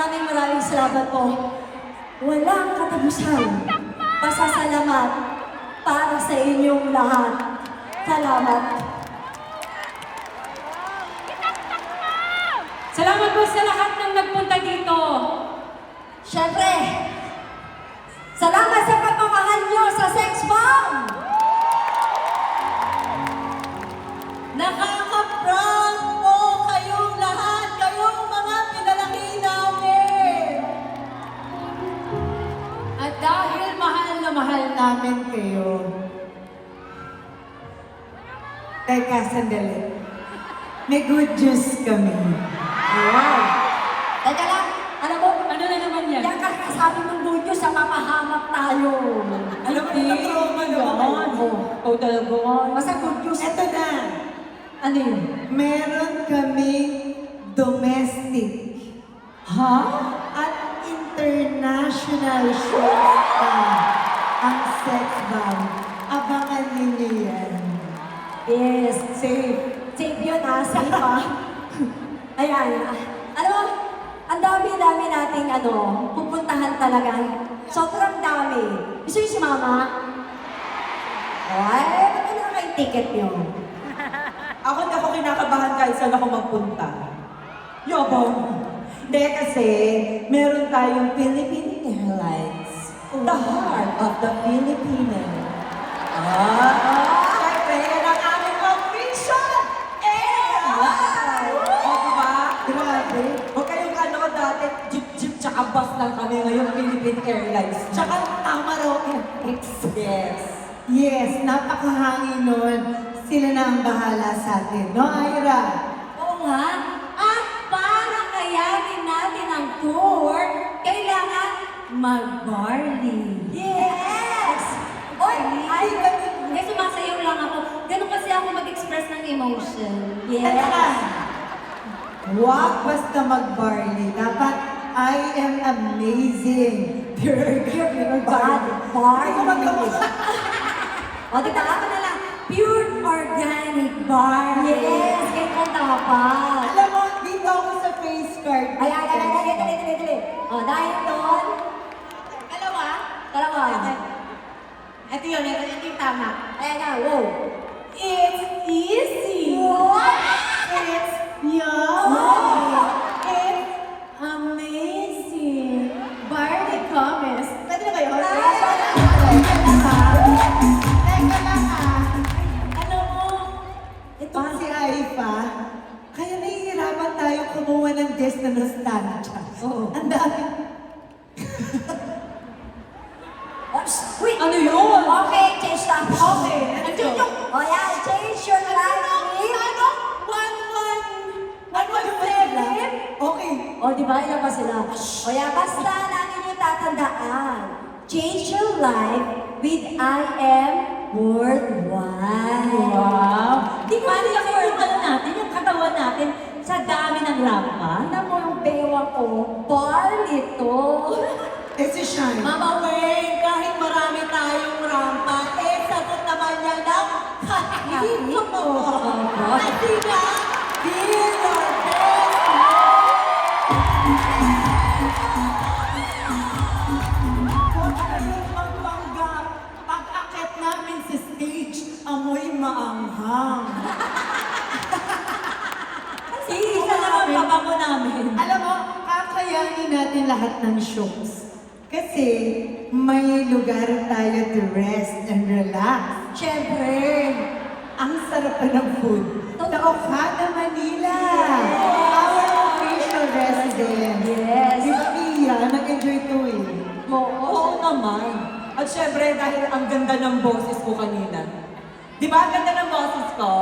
maraming salamat po. Walang katapusan. Pasasalamat para sa inyong lahat. Salamat. Salamat po sa lahat ng nagpunta dito. Siyempre, salamat sa pagmamahal nyo sa Sex Bomb! Nakaka-proud po kayong lahat, kayong mga pinalaki namin! At dahil mahal na mahal namin kayo, teka, sandali. May good news kami. Wow! Teka lang, alam mo, Ano na naman yan? yan kasabi mong good news, mapahamak tayo. Alam mo, trauma naman. Oh, talaga. Basta good news. Eto na, Ano yun? meron kami domestic Ha? at international shows pa ang Sex Bomb. Abangan ninyo yan. Yes. Safe. Safe yun ha, safe ha. Ayan. Alam mo, ang dami-dami nating pupuntahan talaga. Sobrang dami. Gusto yung si Mama? Ay, ba't ano na kayong ticket nyo? Ako hindi ako kinakabahan kahit saan ako magpunta. Yabang. Hindi kasi, meron tayong Philippine Airlines. The heart of the Filipino. Siyempre, yan ang aming mission! Airline! O, diba? Grabe. Huwag kayong dati, jeep tsaka bus lang kami ngayon, Philippine Airlines. Tsaka tama raw, FX. Yes. Yes, napakahangin nun. Sila na ang bahala sa atin. No, Ira? Oo nga. At para kayanin natin ang tour, kailangan mag-barley. Yes! Oy, ay, sumasayaw lang ako. Ganun kasi ako mag-express ng emotion. Yes. Teka. Huwag basta mag-barley. Dapat, I am amazing. Pure God, barley. O, tignan ka na lang. Pure organic barley. Yes, ganyan dapat. Alam mo, dito ako sa face card. Ay, dali. O, dahil doon, dalawa. Ito yun, ito yung tama. Ayan na, wow. It's easy. What? It's Wow. It's amazing. Barley Gomez. Pwede na kayo? Teka lang ah. Alam mo, Ito si Aifa. Kaya nahihirapan tayo kumuha ng guest na nostalgia. Oo. Ang dami. Wait. Ano yun? Okay, change that. Okay, let's Change go. yung- O yan, change your life. Okay. O, di ba? Ilan ba sila? O yan, basta lagi niyo tatandaan. Change your life with I am worldwide. Wow! Di ba nila yung natin, yung katawan natin, sa dami ng rampa? Ano mo yung bewa ko? Barley to. Eh si Shine. Mama Wayne, kahit marami tayong rampa, sagot naman niya ng kahit mo. Kasi nga, feel your best Huwag kayong magpanggap. Pag-akit namin sa stage, amoy maanghang. Isa naman pabango namin. Alam mo, kakayanin natin lahat ng shows. Kasi may lugar tayo to rest and relax. Siyempre. Ang sarap pa ng food. Sa Okada, Manila. Our official resident. Yes. Di ba, Mia? Nag-enjoy to eh. Oo naman. At syempre, dahil ang ganda ng boses ko kanina. Di ba ang ganda ng boses ko?